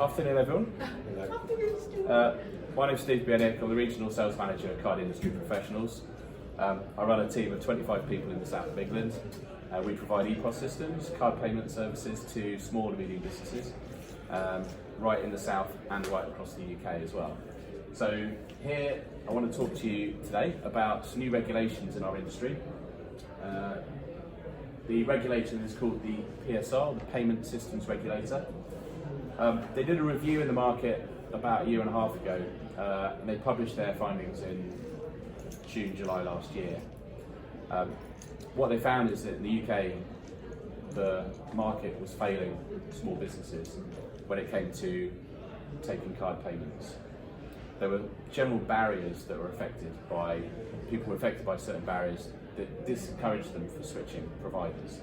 Afternoon, everyone. My name's Steve Bienick. I'm the Regional Sales Manager at Card Industry Professionals. I run a team of 25 people in the south of England. We provide EPOS systems, card payment services to small and medium businesses, right in the south and right across the UK as well. So here I want to talk to you today about some new regulations in our industry. The regulation is called the PSR, the Payment Systems Regulator. They did a review in the market about a year and a half ago, and they published their findings in June, July last year. What they found is that in the UK, the market was failing small businesses when it came to taking card payments. There were general barriers that were people were affected by certain barriers that discouraged them from switching providers.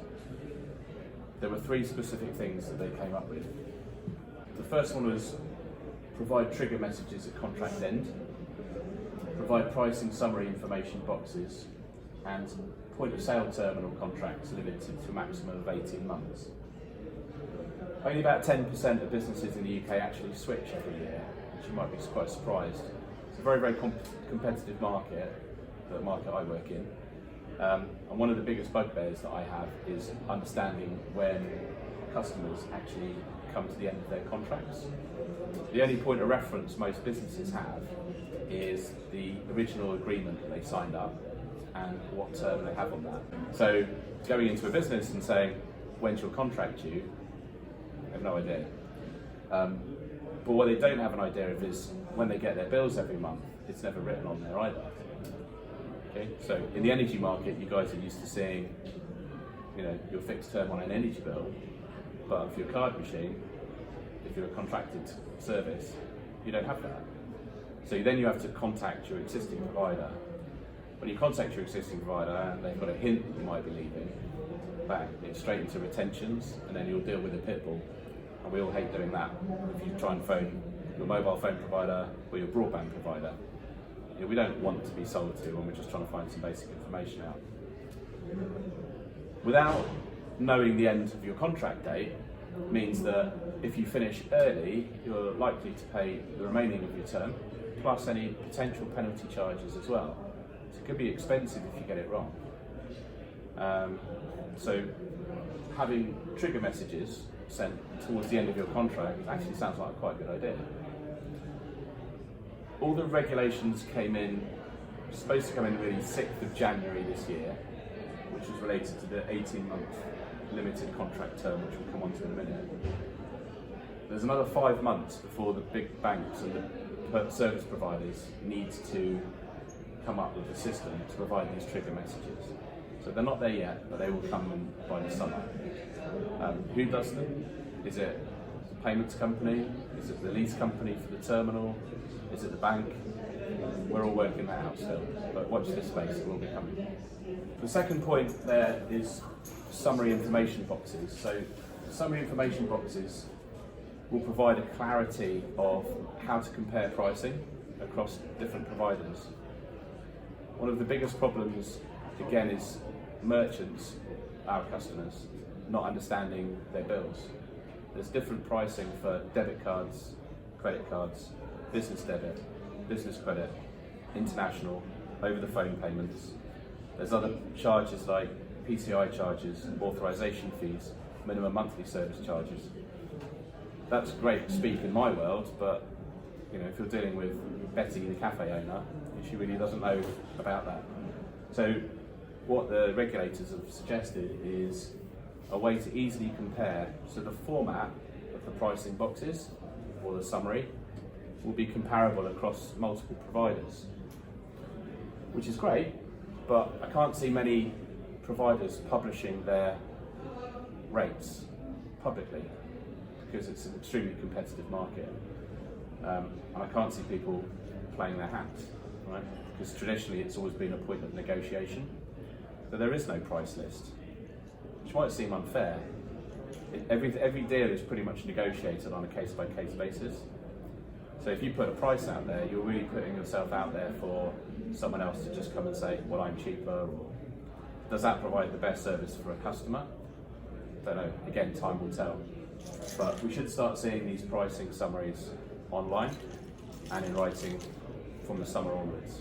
There were three specific things that they came up with. The first one was provide trigger messages at contract end, provide pricing summary information boxes, and point of sale terminal contracts limited to a maximum of 18 months. Only about 10% of businesses in the UK actually switch every year, which you might be quite surprised. It's a very, very competitive market, the market I work in. And one of the biggest bugbears that I have is understanding when customers actually come to the end of their contracts. The only point of reference most businesses have is the original agreement that they signed up and what term they have on that. So going into a business and saying, when's your contract due? I have no idea. But what they don't have an idea of is when they get their bills every month, it's never written on there either. Okay? So in the energy market, you guys are used to seeing, your fixed term on an energy bill, but for your card machine, if you're a contracted service, you don't have that. So then you have to contact your existing provider. When you contact your existing provider and they've got a hint that you might be leaving, bang, it's straight into retentions, and then you'll deal with a pit bull. And we all hate doing that. If you try and phone your mobile phone provider or your broadband provider, we don't want to be sold to when we're just trying to find some basic information out. Without knowing the end of your contract date means that if you finish early, you're likely to pay the remaining of your term, plus any potential penalty charges as well. So it could be expensive if you get it wrong. So having trigger messages sent towards the end of your contract actually sounds like quite a good idea. All the regulations supposed to come in really 6th of January this year, which was related to the 18-month limited contract term, which we'll come on to in a minute. There's another 5 months before the big banks and the service providers need to come up with a system to provide these trigger messages. So they're not there yet, but they will come in by the summer. Who does them? Is it the payments company? Is it the lease company for the terminal? Is it the bank? We're all working that out still, but watch this space, it will be coming. The second point there is summary information boxes. So summary information boxes will provide a clarity of how to compare pricing across different providers. One of the biggest problems, again, is merchants, our customers, not understanding their bills. There's different pricing for debit cards, credit cards, business debit, business credit, international, over the phone payments. There's other charges like PSR charges, authorization fees, minimum monthly service charges. That's great speak in my world, but if you're dealing with Betty, the cafe owner, she really doesn't know about that. So what the regulators have suggested is a way to easily compare. So the format of the pricing boxes, or the summary, will be comparable across multiple providers, which is great, but I can't see many providers publishing their rates publicly because it's an extremely competitive market, and I can't see people playing their hands, right? Because traditionally it's always been a point of negotiation, but there is no price list, which might seem unfair. Every deal is pretty much negotiated on a case-by-case basis. So if you put a price out there, you're really putting yourself out there for someone else to just come and say, well, I'm cheaper, or does that provide the best service for a customer? Don't know, again, time will tell. But we should start seeing these pricing summaries online and in writing from the summer onwards,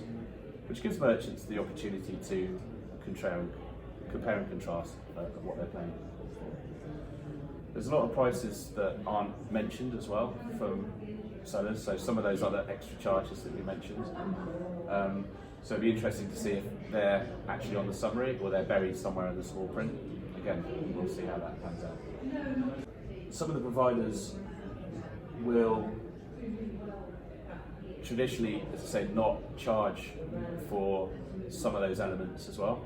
which gives merchants the opportunity to compare and contrast what they're paying for. There's a lot of prices that aren't mentioned as well from sellers, so some of those other extra charges that we mentioned. So it'd be interesting to see if they're actually on the summary or they're buried somewhere in the small print. Again, we'll see how that pans out. Some of the providers will traditionally, as I say, not charge for some of those elements as well.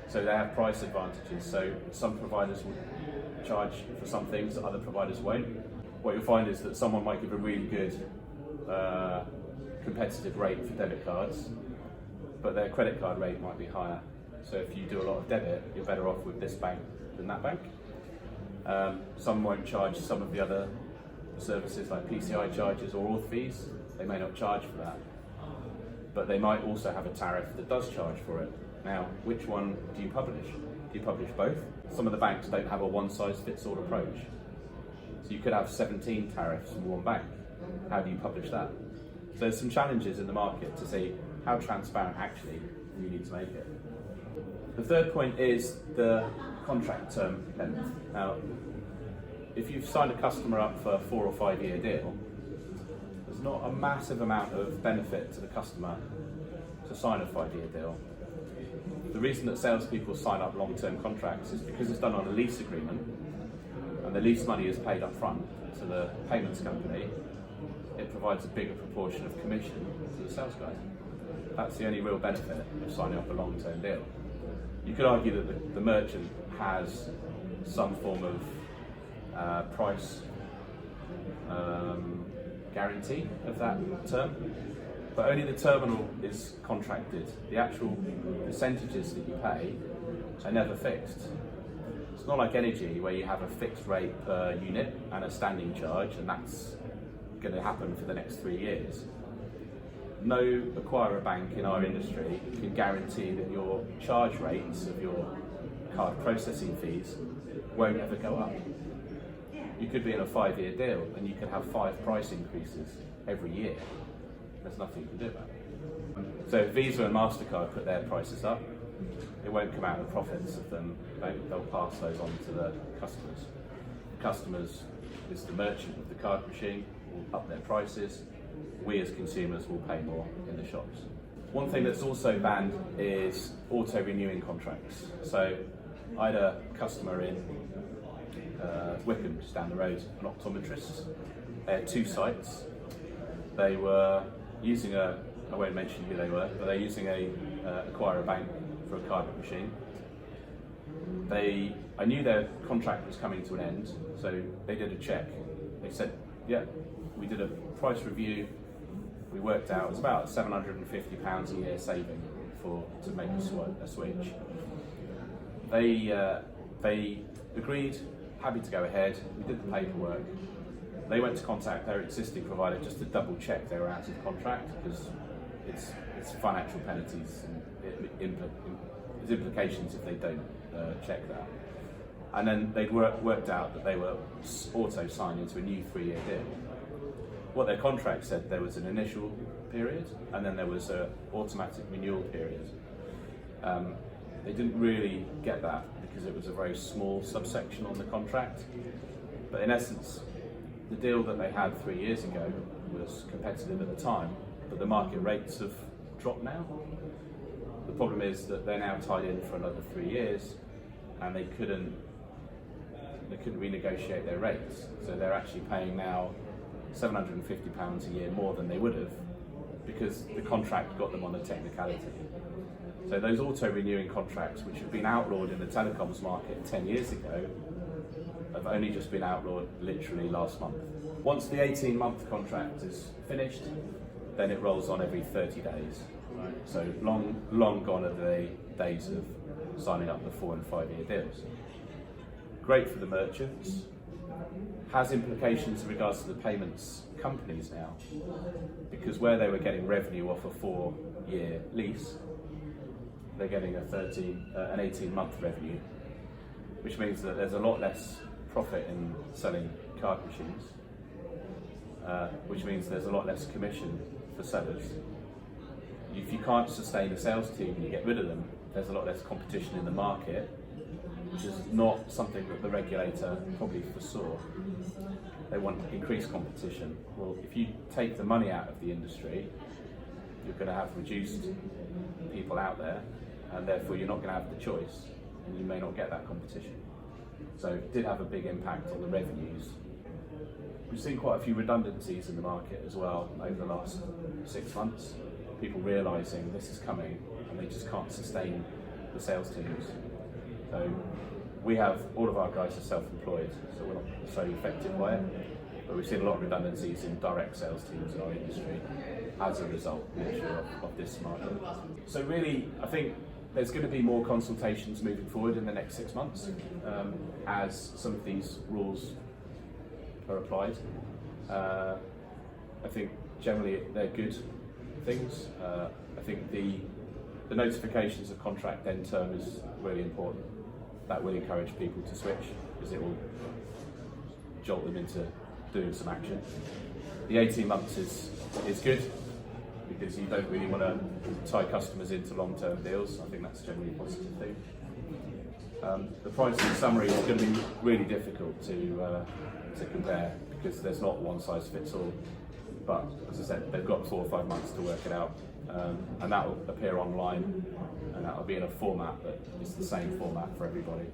So they have price advantages. So some providers will charge for some things that other providers won't. What you'll find is that someone might give a really good competitive rate for debit cards, but their credit card rate might be higher. So if you do a lot of debit, you're better off with this bank than that bank. Some won't charge some of the other services like PCI charges or auth fees. They may not charge for that, but they might also have a tariff that does charge for it. Now, which one do you publish? Do you publish both? Some of the banks don't have a one-size-fits-all approach. So you could have 17 tariffs in one bank. How do you publish that? So there's some challenges in the market to see how transparent actually you need to make it. The third point is the contract term length. Now, if you've signed a customer up for a 4 or 5 year deal, there's not a massive amount of benefit to the customer to sign a 5-year deal. The reason that salespeople sign up long-term contracts is because it's done on a lease agreement, and the lease money is paid up front to the payments company. It provides a bigger proportion of commission to the sales guys. That's the only real benefit of signing up a long-term deal. You could argue that the merchant has some form of price guarantee of that term, but only the terminal is contracted. The actual percentages that you pay are never fixed. It's not like energy where you have a fixed rate per unit and a standing charge, and that's going to happen for the next 3 years. No acquirer bank in our industry can guarantee that your charge rates of your card processing fees won't ever go up. You could be in a 5-year deal and you could have 5 price increases every year. There's nothing you can do about it. So if Visa and MasterCard put their prices up, it won't come out of the profits of them. They'll pass those on to the customers. The customers is the merchant of the card machine, will up their prices. We as consumers will pay more in the shops. One thing that's also banned is auto-renewing contracts. So I had a customer in Wickham, just down the road, an optometrist. They had 2 sites. They were using I won't mention who they were, but they're using a acquirer bank for a card machine. I knew their contract was coming to an end, so they did a check. They said, yeah, we did a price review. We worked out it was about £750 a year saving to make a switch. They agreed, happy to go ahead. We did the paperwork. They went to contact their existing provider just to double check they were out of contract, because it's financial penalties and there's implications if they don't check that. And then they'd worked out that they were auto signed into a new 3-year deal. What their contract said, there was an initial period and then there was an automatic renewal period. They didn't really get that because it was a very small subsection on the contract. But in essence, the deal that they had 3 years ago was competitive at the time, but the market rates have dropped now. The problem is that they're now tied in for another 3 years and they couldn't renegotiate their rates. So they're actually paying now £750 a year more than they would have because the contract got them on a technicality. So those auto-renewing contracts, which have been outlawed in the telecoms market 10 years ago, have only just been outlawed literally last month. Once the 18-month contract is finished, then it rolls on every 30 days. Right? So long gone are the days of signing up the 4 and 5 year deals. Great for the merchants, has implications in regards to the payments companies now, because where they were getting revenue off a 4-year lease, they're getting an 18-month revenue, which means that there's a lot less profit in selling card machines, which means there's a lot less commission for sellers. If you can't sustain a sales team and you get rid of them, there's a lot less competition in the market, which is not something that the regulator probably foresaw. They want increased competition. Well, if you take the money out of the industry, you're going to have reduced people out there, and therefore you're not going to have the choice, and you may not get that competition. So it did have a big impact on the revenues. We've seen quite a few redundancies in the market as well over the last 6 months. People realising this is coming and they just can't sustain the sales teams. So we have, all of our guys are self-employed, so we're not so affected by it. But we've seen a lot of redundancies in direct sales teams in our industry as a result of this market. So really, I think there's going to be more consultations moving forward in the next 6 months as some of these rules are applied. I think generally they're good things. I think the notifications of contract end term is really important. That will encourage people to switch because it will jolt them into doing some action. The 18 months is good because you don't really want to tie customers into long-term deals. I think that's generally a positive thing. The pricing summary is going to be really difficult to compare because there's not one size fits all. But as I said, they've got 4 or 5 months to work it out, and that will appear online, and that will be in a format that is the same format for everybody.